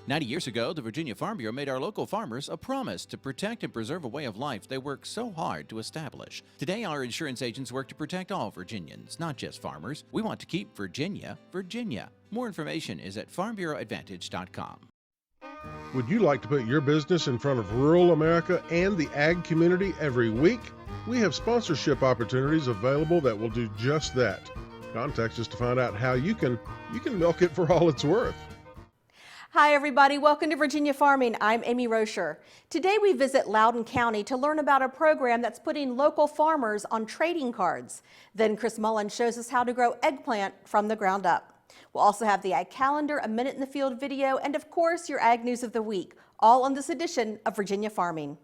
"90 years ago, the Virginia Farm Bureau made our local farmers a promise to protect and preserve a way of life they worked so hard to establish. Today, our insurance agents work to protect all Virginians, not just farmers. We want to keep Virginia, Virginia." More information is at farmbureauadvantage.com. Would you like to put your business in front of rural America and the ag community every week? We have sponsorship opportunities available that will do just that. Contact us to find out how you can milk it for all it's worth. Hi everybody, welcome to Virginia Farming. I'm Amy Rocher. Today we visit Loudoun County to learn about a program that's putting local farmers on trading cards. Then Chris Mullen shows us how to grow eggplant from the ground up. We'll also have the Ag Calendar, a Minute in the Field video, and of course your Ag News of the Week, all on this edition of Virginia Farming.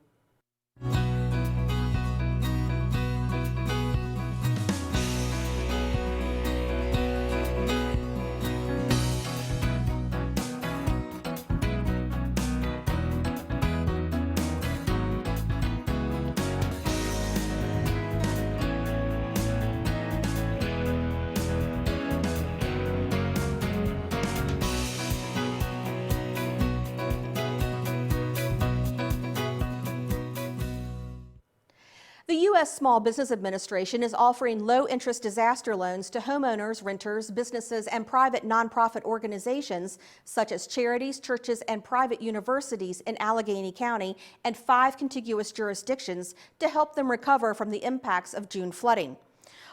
The U.S. Small Business Administration is offering low-interest disaster loans to homeowners, renters, businesses, and private nonprofit organizations such as charities, churches, and private universities in Allegheny County and 5 contiguous jurisdictions to help them recover from the impacts of June flooding.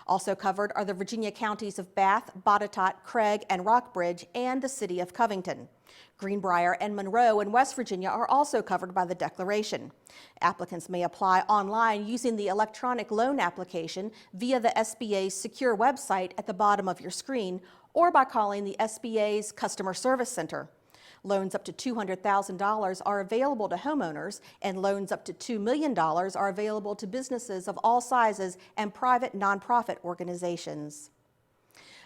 Also covered are the Virginia counties of Bath, Botetourt, Craig, and Rockbridge, and the city of Covington. Greenbrier and Monroe in West Virginia are also covered by the declaration. Applicants may apply online using the electronic loan application via the SBA's secure website at the bottom of your screen or by calling the SBA's Customer Service Center. Loans up to $200,000 are available to homeowners, and loans up to $2 million are available to businesses of all sizes and private nonprofit organizations.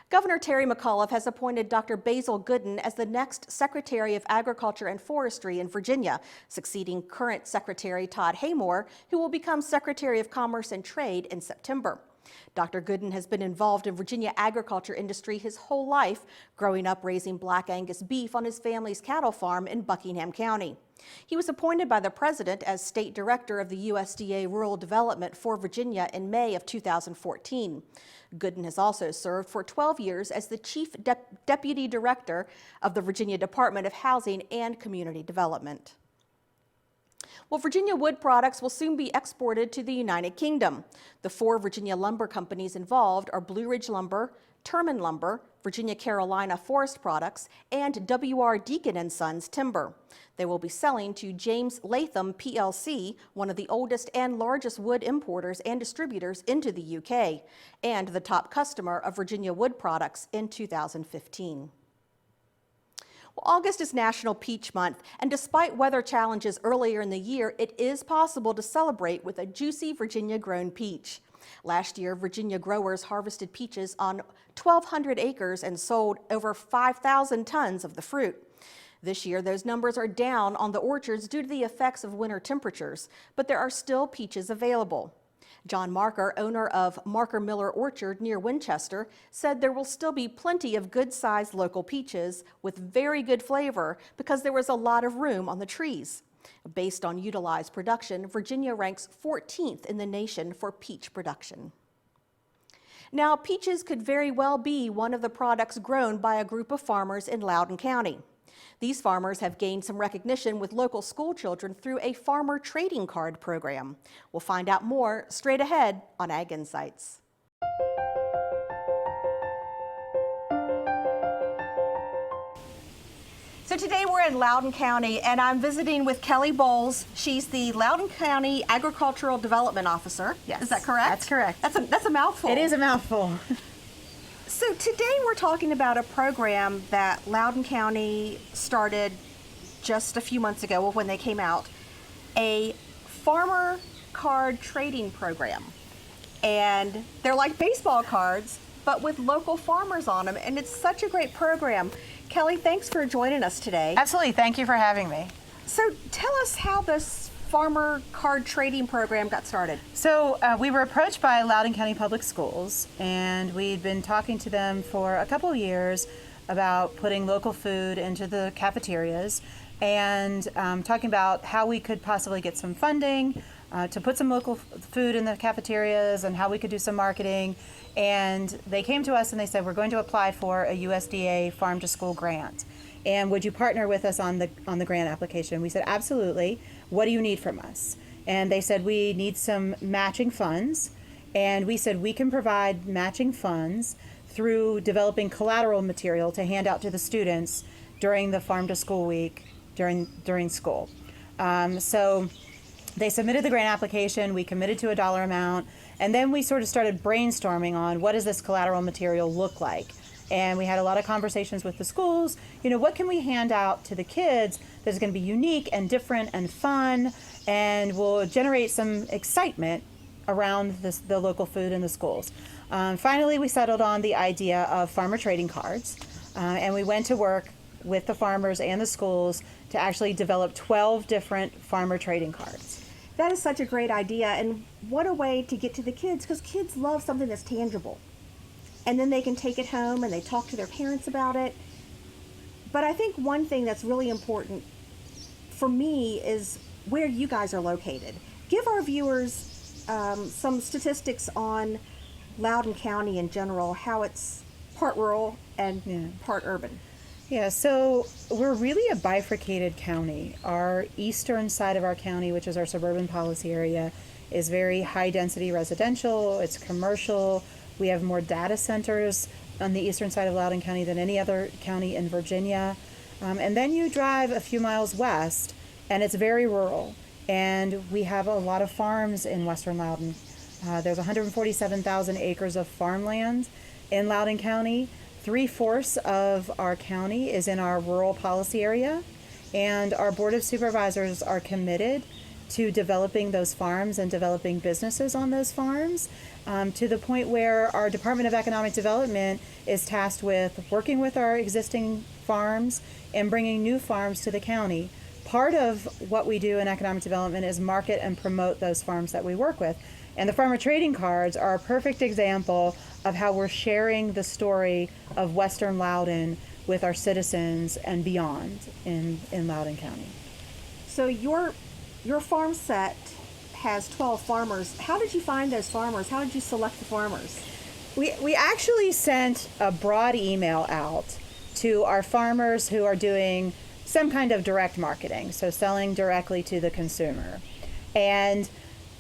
Governor Terry McAuliffe has appointed Dr. Basil Gooden as the next Secretary of Agriculture and Forestry in Virginia, succeeding current Secretary Todd Haymore, who will become Secretary of Commerce and Trade in September. Dr. Gooden has been involved in Virginia agriculture industry his whole life, growing up raising Black Angus beef on his family's cattle farm in Buckingham County. He was appointed by the President as State Director of the USDA Rural Development for Virginia in May of 2014. Gooden has also served for 12 years as the Chief Deputy Director of the Virginia Department of Housing and Community Development. Well, Virginia wood products will soon be exported to the United Kingdom. The 4 Virginia lumber companies involved are Blue Ridge Lumber, Terman Lumber, Virginia Carolina Forest Products, and W.R. Deacon & Sons Timber. They will be selling to James Latham plc, one of the oldest and largest wood importers and distributors into the UK, and the top customer of Virginia Wood Products in 2015. Well, August is National Peach Month, and despite weather challenges earlier in the year, it is possible to celebrate with a juicy Virginia-grown peach. Last year, Virginia growers harvested peaches on 1,200 acres and sold over 5,000 tons of the fruit. This year, those numbers are down on the orchards due to the effects of winter temperatures, but there are still peaches available. John Marker, owner of Marker Miller Orchard near Winchester, said there will still be plenty of good-sized local peaches with very good flavor because there was a lot of room on the trees. Based on utilized production, Virginia ranks 14th in the nation for peach production. Now, peaches could very well be one of the products grown by a group of farmers in Loudoun County. These farmers have gained some recognition with local school children through a farmer trading card program. We'll find out more straight ahead on Ag Insights. So today we're in Loudoun County and I'm visiting with Kelly Bowles. She's the Loudoun County Agricultural Development Officer. Yes. Is that correct? That's correct. That's a mouthful. It is a mouthful. So today we're talking about a program that Loudoun County started just a few months ago when they came out, a farmer card trading program. And they're like baseball cards, but with local farmers on them, and it's such a great program. Kelly, thanks for joining us today. Absolutely, thank you for having me. So tell us how this farmer card trading program got started? So we were approached by Loudoun County Public Schools, and we'd been talking to them for a couple of years about putting local food into the cafeterias and talking about how we could possibly get some funding to put some local food in the cafeterias and how we could do some marketing. And they came to us and they said, we're going to apply for a USDA Farm to School grant. And would you partner with us on the grant application? We said, absolutely. What do you need from us? And they said, we need some matching funds. And we said, we can provide matching funds through developing collateral material to hand out to the students during the Farm to School week during school. So they submitted the grant application, we committed to a dollar amount, and then we sort of started brainstorming on what does this collateral material look like. And we had a lot of conversations with the schools. What can we hand out to the kids that's going to be unique and different and fun and will generate some excitement around the local food in the schools. Finally, we settled on the idea of farmer trading cards, and we went to work with the farmers and the schools to actually develop 12 different farmer trading cards. That is such a great idea, and what a way to get to the kids, because kids love something that's tangible. And then they can take it home and they talk to their parents about it. But I think one thing that's really important for me is where you guys are located. Give our viewers some statistics on Loudoun County in general, how it's part rural and part urban. Yeah, so we're really a bifurcated county. Our eastern side of our county, which is our suburban policy area, is very high density residential, it's commercial. We have more data centers on the eastern side of Loudoun County than any other county in Virginia. And then you drive a few miles west, and it's very rural. And we have a lot of farms in western Loudoun. There's 147,000 acres of farmland in Loudoun County. 3/4 of our county is in our rural policy area. And our Board of Supervisors are committed to developing those farms and developing businesses on those farms, to the point where our Department of Economic Development is tasked with working with our existing farms and bringing new farms to the county. Part of what we do in economic development is market and promote those farms that we work with. And the farmer trading cards are a perfect example of how we're sharing the story of Western Loudoun with our citizens and beyond in Loudoun County. So your farm set has 12 farmers. How did you find those farmers? How did you select the farmers? We actually sent a broad email out to our farmers who are doing some kind of direct marketing, so selling directly to the consumer. And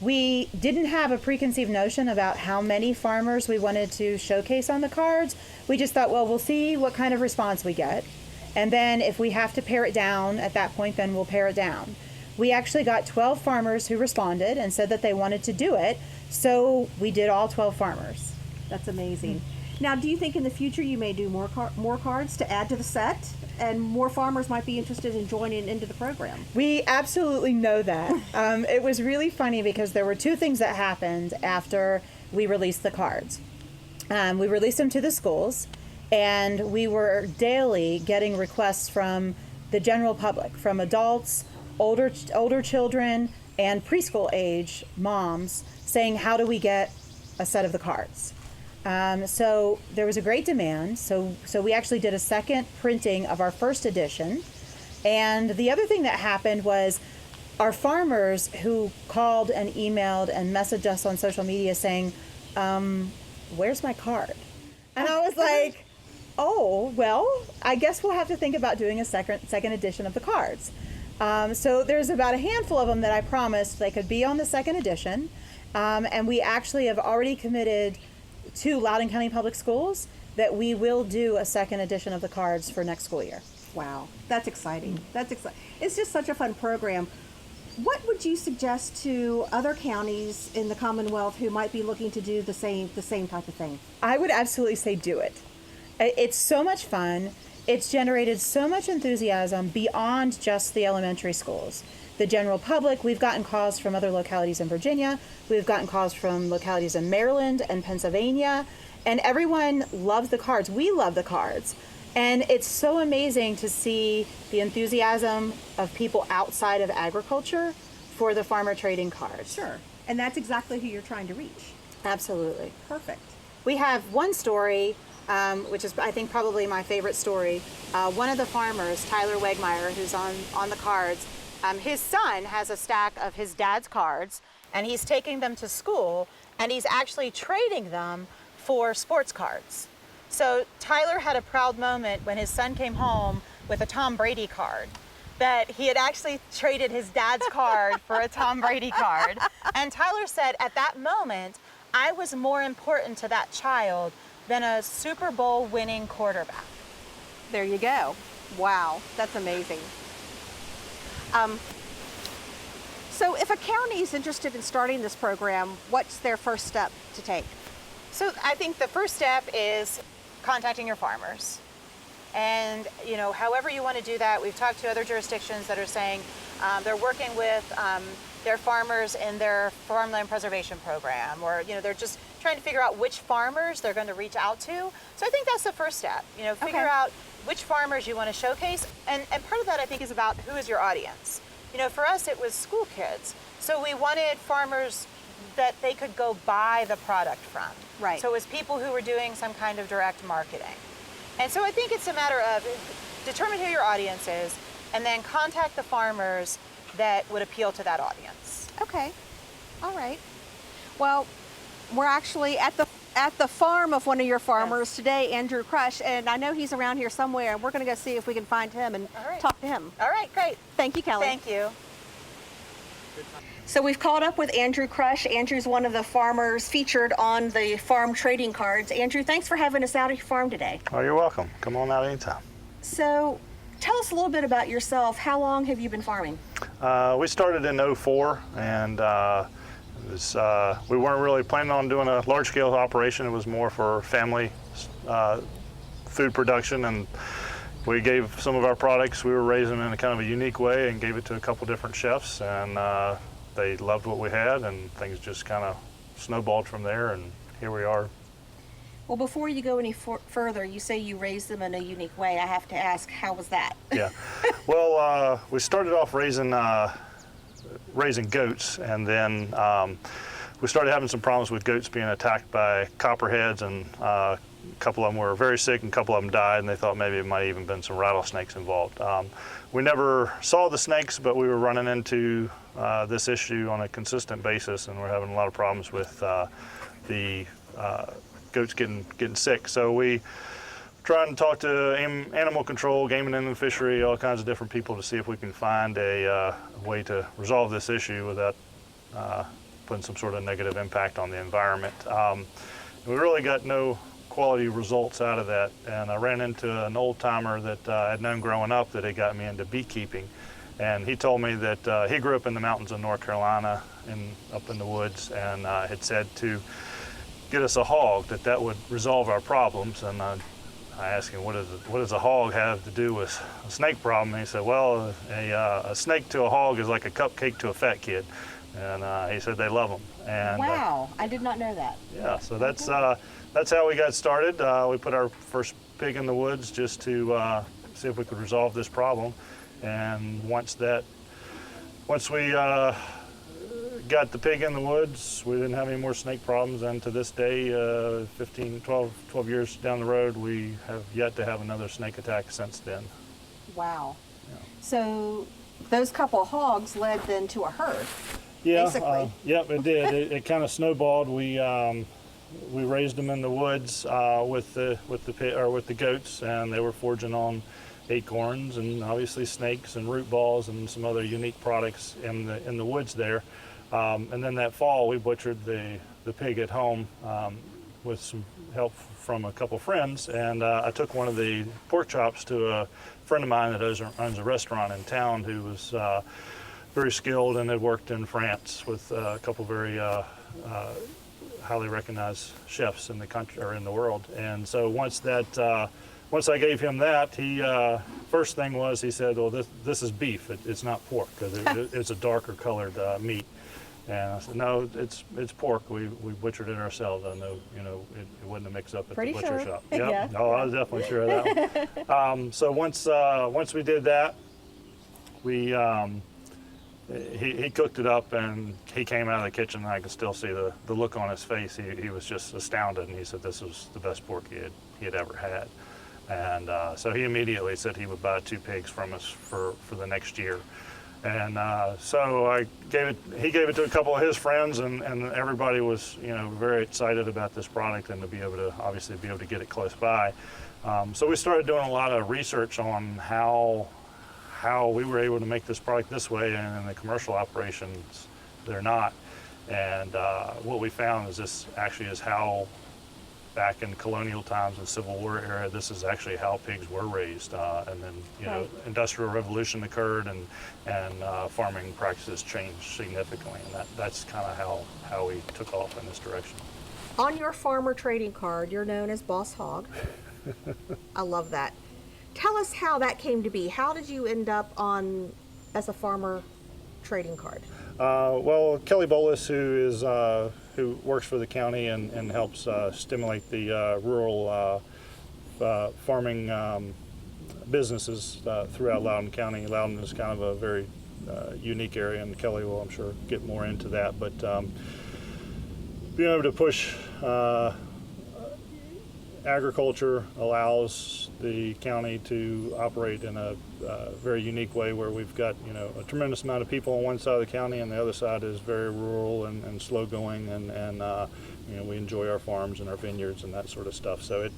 we didn't have a preconceived notion about how many farmers we wanted to showcase on the cards. We just thought, well, we'll see what kind of response we get. And then if we have to pare it down at that point, then we'll pare it down. We actually got 12 farmers who responded and said that they wanted to do it. So we did all 12 farmers. That's amazing. Now, do you think in the future you may do more cards to add to the set, and more farmers might be interested in joining into the program? We absolutely know that. It was really funny because there were two things that happened after we released the cards. We released them to the schools, and we were daily getting requests from the general public, from adults, older children, and preschool age moms saying, how do we get a set of the cards? So there was a great demand. So we actually did a second printing of our first edition. And the other thing that happened was our farmers who called and emailed and messaged us on social media saying, where's my card? And I was like, oh, well, I guess we'll have to think about doing a second edition of the cards. So there's about a handful of them that I promised they could be on the second edition. And we actually have already committed to Loudoun County Public Schools that we will do a second edition of the cards for next school year. Wow, that's exciting. That's exciting. It's just such a fun program. What would you suggest to other counties in the Commonwealth who might be looking to do the same type of thing? I would absolutely say do it. It's so much fun. It's generated so much enthusiasm beyond just the elementary schools. The general public, we've gotten calls from other localities in Virginia, we've gotten calls from localities in Maryland and Pennsylvania, and everyone loves the cards. We love the cards. And it's so amazing to see the enthusiasm of people outside of agriculture for the farmer trading cards. Sure. And that's exactly who you're trying to reach. Absolutely. Perfect. We have one story, which is I think probably my favorite story. One of the farmers, Tyler Wegmeyer, who's on the cards, his son has a stack of his dad's cards, and he's taking them to school, and he's actually trading them for sports cards. So Tyler had a proud moment when his son came home with a Tom Brady card, that he had actually traded his dad's card for a Tom Brady card. And Tyler said, at that moment, I was more important to that child than a Super Bowl winning quarterback. There you go. Wow, that's amazing. So if a county is interested in starting this program, what's their first step to take? So I think the first step is contacting your farmers. And, you know, however you want to do that, we've talked to other jurisdictions that are saying they're working with their farmers in their farmland preservation program, or, you know, they're just trying to figure out which farmers they're going to reach out to. So I think that's the first step, you know, figure out which farmers you want to showcase. And part of that, I think, is about who is your audience. You know, for us, it was school kids. So we wanted farmers that they could go buy the product from. Right. So it was people who were doing some kind of direct marketing. And so I think it's a matter of determine who your audience is, and then contact the farmers that would appeal to that audience. Okay. All right. Well, we're actually at the farm of one of your farmers today, Andrew Crush, and I know he's around here somewhere, and we're going to go see if we can find him and talk to him. All right, great. Thank you, Kelly. Thank you. So we've caught up with Andrew Crush. Andrew's one of the farmers featured on the farm trading cards. Andrew, thanks for having us out at your farm today. Oh, you're welcome. Come on out anytime. So tell us a little bit about yourself. How long have you been farming? We started in '04, and we weren't really planning on doing a large-scale operation. It was more for family food production, and we gave some of our products, we were raising them in a kind of a unique way and gave it to a couple different chefs, and they loved what we had, and things just kind of snowballed from there, and here we are. Well, before you go any further, you say you raised them in a unique way. I have to ask, how was that? Yeah. Well, we started off raising goats, and then we started having some problems with goats being attacked by copperheads, and a couple of them were very sick, and a couple of them died, and they thought maybe it might have even been some rattlesnakes involved. We never saw the snakes, but we were running into this issue on a consistent basis, and we're having a lot of problems with the goats getting sick. So we trying to talk to animal control, game and inland fishery, all kinds of different people to see if we can find a way to resolve this issue without putting some sort of negative impact on the environment. We really got no quality results out of that, and I ran into an old timer that I'd known growing up that had got me into beekeeping, and he told me that he grew up in the mountains of North Carolina up in the woods, and had said to get us a hog, that would resolve our problems. And I asked him, what does a hog have to do with a snake problem? And he said, well, a snake to a hog is like a cupcake to a fat kid. And he said they love them. And, wow, I did not know that. Yeah, so that's how we got started. We put our first pig in the woods just to see if we could resolve this problem. And once we got the pig in the woods, we didn't have any more snake problems, and to this day, 12 years down the road, we have yet to have another snake attack since then. Wow. Yeah. So those couple of hogs led then to a herd. Yeah, basically. Yep, it did. It kind of snowballed. We raised them in the woods with the goats, and they were foraging on acorns and obviously snakes and root balls and some other unique products in the woods there. And then that fall, we butchered the pig at home with some help from a couple friends, and I took one of the pork chops to a friend of mine that owns a restaurant in town, who was very skilled and had worked in France with a couple very highly recognized chefs in the country or in the world. And so once I gave him that, he first thing was he said, "Well, this is beef. It's not pork, because it's a darker colored meat." And I said, "No, it's pork. We butchered it ourselves. I know, it wasn't a mix-up at Pretty the butcher sure. shop." Yep. Yeah. Oh, I was definitely sure of that. One. So once we did that, we put our first pig in the woods. We didn't have any more snake problems since then. We have yet to have another snake attack since then. So once we got the pig in the woods, we didn't have any more snake problems. And to this day, 12 years down the road, we have yet to have another snake attack since then. We he cooked it up, and he came out of the kitchen, and I could still see the look on his face. He was just astounded, and he said this was the best pork he had ever had. And so he immediately said he would buy 2 pigs from us for the next year. And so he gave it to a couple of his friends, and everybody was, you know, very excited about this product and to be able to obviously be able to get it close by. So we started doing a lot of research on how we were able to make this product this way, and in the commercial operations they're not. And what we found is this actually is how, back in colonial times and Civil War era, this is actually how pigs were raised. And then, you know, Industrial Revolution occurred, and farming practices changed significantly. And that's kind of how we took off in this direction. On your farmer trading card, you're known as Boss Hog. I love that. Tell us how that came to be. How did you end up on as a farmer trading card? Well, Kelly Bolus, who works for the county and helps stimulate the rural farming businesses throughout Loudoun County. Loudoun is kind of a very unique area, and Kelly will, I'm sure, get more into that. But being able to push agriculture allows the county to operate in a very unique way, where we've got, you know, a tremendous amount of people on one side of the county, and the other side is very rural and slow going, and you know, we enjoy our farms and our vineyards and that sort of stuff. So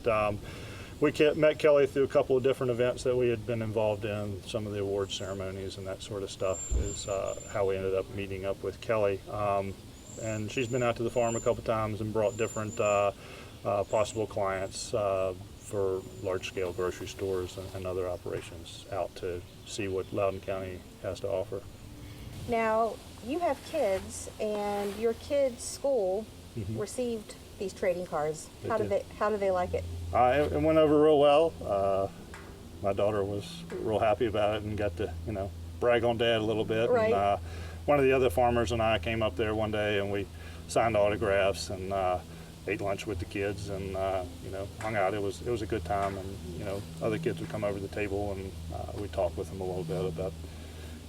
we met Kelly through a couple of different events that we had been involved in. Some of the award ceremonies and that sort of stuff is how we ended up meeting up with Kelly. And she's been out to the farm a couple times and brought different possible clients for large-scale grocery stores and other operations out to see what Loudoun County has to offer. Now, you have kids, and your kids' school received these trading cards. How did they like it? It went over real well. My daughter was real happy about it and got to, you know, brag on Dad a little bit. Right. And, one of the other farmers and I came up there one day, and we signed autographs and ate lunch with the kids, and you know, hung out. It was a good time, and you know, other kids would come over to the table, and we talked with them a little bit about,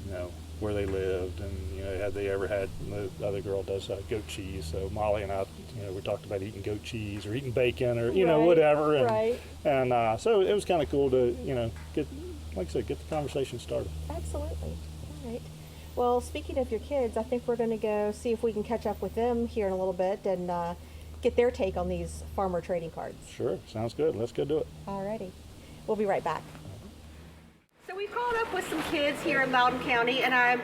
you know, where they lived, and you know, had they ever had, the other girl does goat cheese, so Molly and I, you know, we talked about eating goat cheese or eating bacon or, you know, whatever, and so it was kind of cool to, you know, get, like I said, get the conversation started. Absolutely. All right. Well, speaking of your kids, I think we're going to go see if we can catch up with them here in a little bit and get their take on these farmer trading cards. Sure, sounds good. Let's go do it. Alrighty. We'll be right back. So we called up with some kids here in Loudoun County, and I'm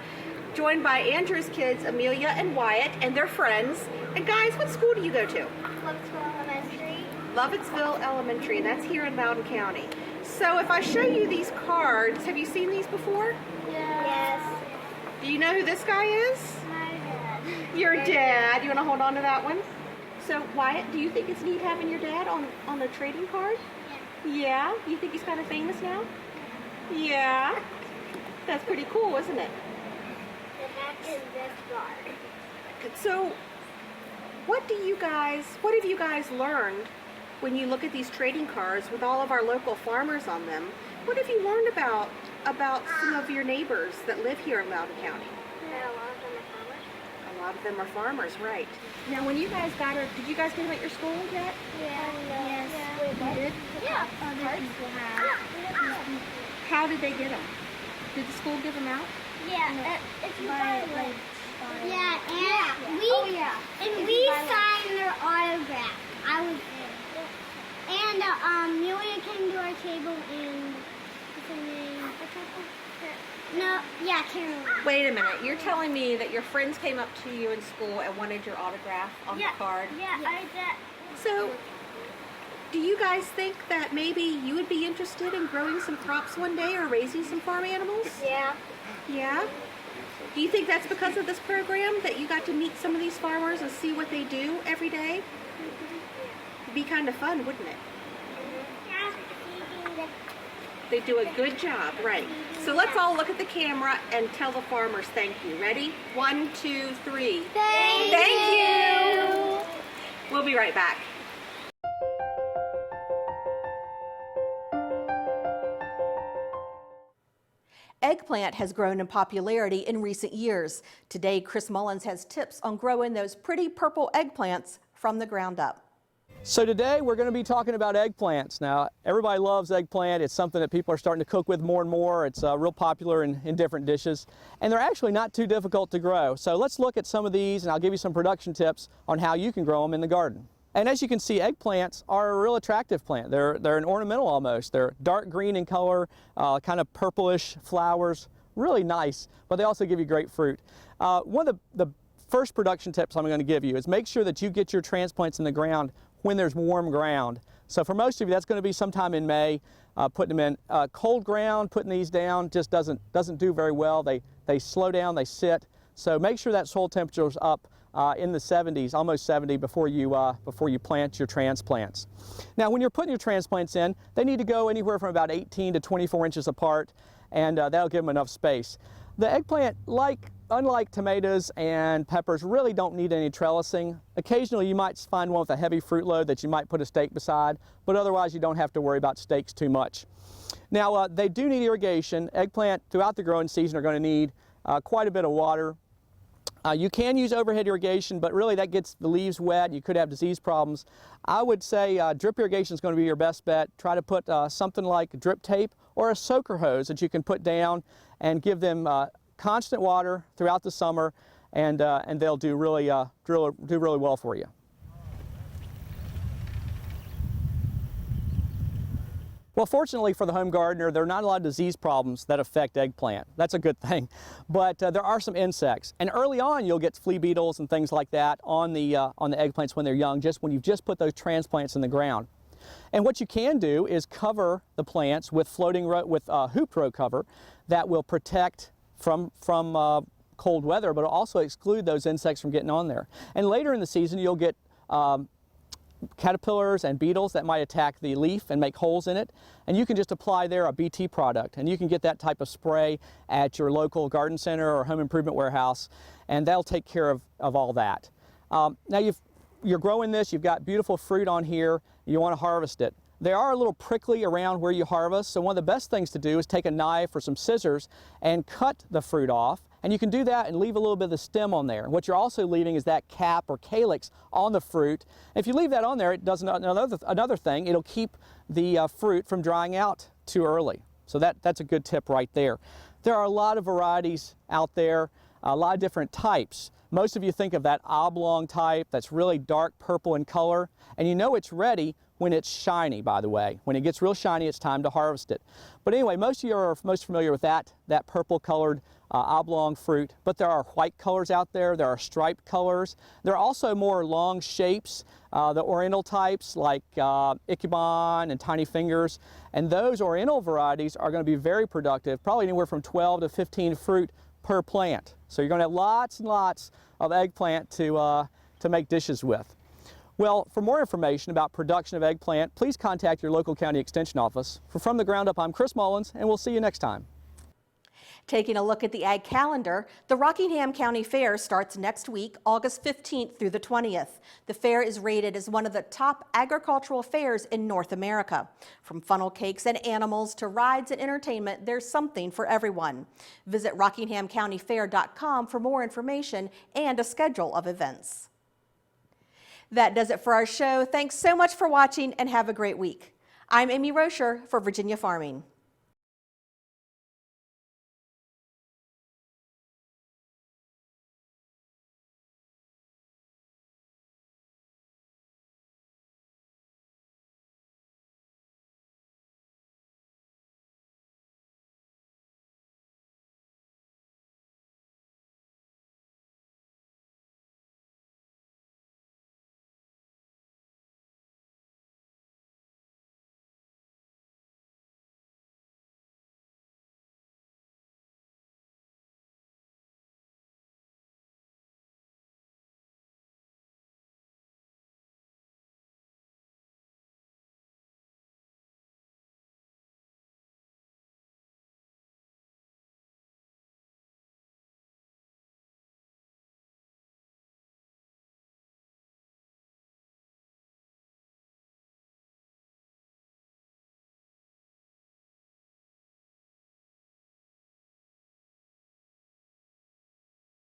joined by Andrew's kids, Amelia and Wyatt, and their friends. And guys, what school do you go to? Lovettsville Elementary. Lovettsville Elementary, and that's here in Loudoun County. So if I show you these cards, have you seen these before? Yes. Do you know who this guy is? My dad. Your dad. You want to hold on to that one? So Wyatt, do you think it's neat having your dad on a trading card? Yeah. You think he's kind of famous now? Yeah. That's pretty cool, isn't it? The back is this card. So what have you guys learned when you look at these trading cards with all of our local farmers on them? What have you learned about some of your neighbors that live here in Loudoun County? That a lot of them are farmers. A lot of them are farmers, right. Now when you guys got her, did you guys get them at your school yet? Yes. You did? Yeah. Other people have. How did they get them? Did the school give them out? Yeah. If you buy like. Yeah, and we signed their autograph. I was there. And Amelia came to our table and what's her name? No, yeah, Caroline. Wait a minute. You're telling me that your friends came up to you in school and wanted your autograph on the card? Yeah, I did. So, do you guys think that maybe you would be interested in growing some crops one day or raising some farm animals? Yeah. Yeah? Do you think that's because of this program, that you got to meet some of these farmers and see what they do every day? It'd be kind of fun, wouldn't it? They do a good job, right. So let's all look at the camera and tell the farmers thank you. Ready? 1, 2, 3. Thank you. We'll be right back. Eggplant has grown in popularity in recent years. Today, Chris Mullins has tips on growing those pretty purple eggplants from the ground up. So today we're going to be talking about eggplants. Now, everybody loves eggplant. It's something that people are starting to cook with more and more. It's real popular in different dishes, and they're actually not too difficult to grow. So let's look at some of these, and I'll give you some production tips on how you can grow them in the garden. And as you can see, eggplants are a real attractive plant. They're an ornamental almost. They're dark green in color, kind of purplish flowers, really nice, but they also give you great fruit. One of the first production tips I'm going to give you is make sure that you get your transplants in the ground when there's warm ground. So for most of you, that's going to be sometime in May. Putting them in cold ground, putting these down just doesn't do very well. They slow down, they sit. So make sure that soil temperature is up in the 70s, almost 70, before you plant your transplants. Now, when you're putting your transplants in, they need to go anywhere from about 18 to 24 inches apart, and that'll give them enough space. The eggplant, unlike tomatoes and peppers, really don't need any trellising. Occasionally you might find one with a heavy fruit load that you might put a stake beside, but otherwise you don't have to worry about stakes too much. Now, they do need irrigation. Eggplant throughout the growing season are going to need quite a bit of water. You can use overhead irrigation, but really that gets the leaves wet. You could have disease problems. I would say drip irrigation is going to be your best bet. Try to put something like drip tape or a soaker hose that you can put down and give them constant water throughout the summer, and they'll do really well for you. Well, fortunately for the home gardener, there are not a lot of disease problems that affect eggplant. That's a good thing. But there are some insects. And early on, you'll get flea beetles and things like that on the eggplants when they're young, just when you've just put those transplants in the ground. And what you can do is cover the plants with hoop row cover that will protect from cold weather, but also exclude those insects from getting on there. And later in the season, you'll get caterpillars and beetles that might attack the leaf and make holes in it, and you can just apply there a BT product, and you can get that type of spray at your local garden center or home improvement warehouse, and that'll take care of all that. Now you're growing this, you've got beautiful fruit on here, you want to harvest it. They are a little prickly around where you harvest, so one of the best things to do is take a knife or some scissors and cut the fruit off. And you can do that and leave a little bit of the stem on there. What you're also leaving is that cap or calyx on the fruit. If you leave that on there, it does another thing. It'll keep the fruit from drying out too early. So that's a good tip right there. There are a lot of varieties out there, a lot of different types. Most of you think of that oblong type that's really dark purple in color, and you know it's ready when it's shiny, by the way. When it gets real shiny, it's time to harvest it. But anyway, most of you are most familiar with that purple colored oblong fruit, but there are white colors out there, there are striped colors. There are also more long shapes, the oriental types like Ichabod and Tiny Fingers, and those oriental varieties are going to be very productive, probably anywhere from 12 to 15 fruit per plant. So you're going to have lots and lots of eggplant to make dishes with. Well, for more information about production of eggplant, please contact your local county extension office. For From the Ground Up, I'm Chris Mullins, and we'll see you next time. Taking a look at the ag calendar, the Rockingham County Fair starts next week, August 15th through the 20th. The fair is rated as one of the top agricultural fairs in North America. From funnel cakes and animals to rides and entertainment, there's something for everyone. Visit rockinghamcountyfair.com for more information and a schedule of events. That does it for our show. Thanks so much for watching and have a great week. I'm Amy Rocher for Virginia Farming.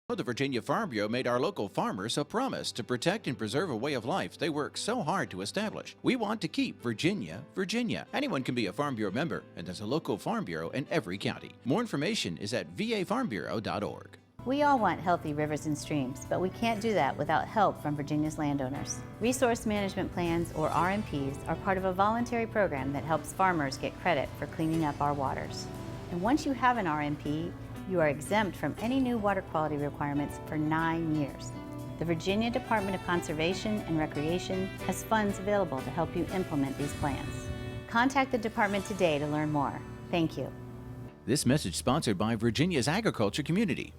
The Virginia Farm Bureau made our local farmers a promise to protect and preserve a way of life they work so hard to establish. We want to keep Virginia, Virginia. Anyone can be a Farm Bureau member, and there's a local Farm Bureau in every county. More information is at vafarmbureau.org. We all want healthy rivers and streams, but we can't do that without help from Virginia's landowners. Resource Management Plans, or RMPs, are part of a voluntary program that helps farmers get credit for cleaning up our waters. And once you have an RMP, you are exempt from any new water quality requirements for 9 years. The Virginia Department of Conservation and Recreation has funds available to help you implement these plans. Contact the department today to learn more. Thank you. This message sponsored by Virginia's agriculture community.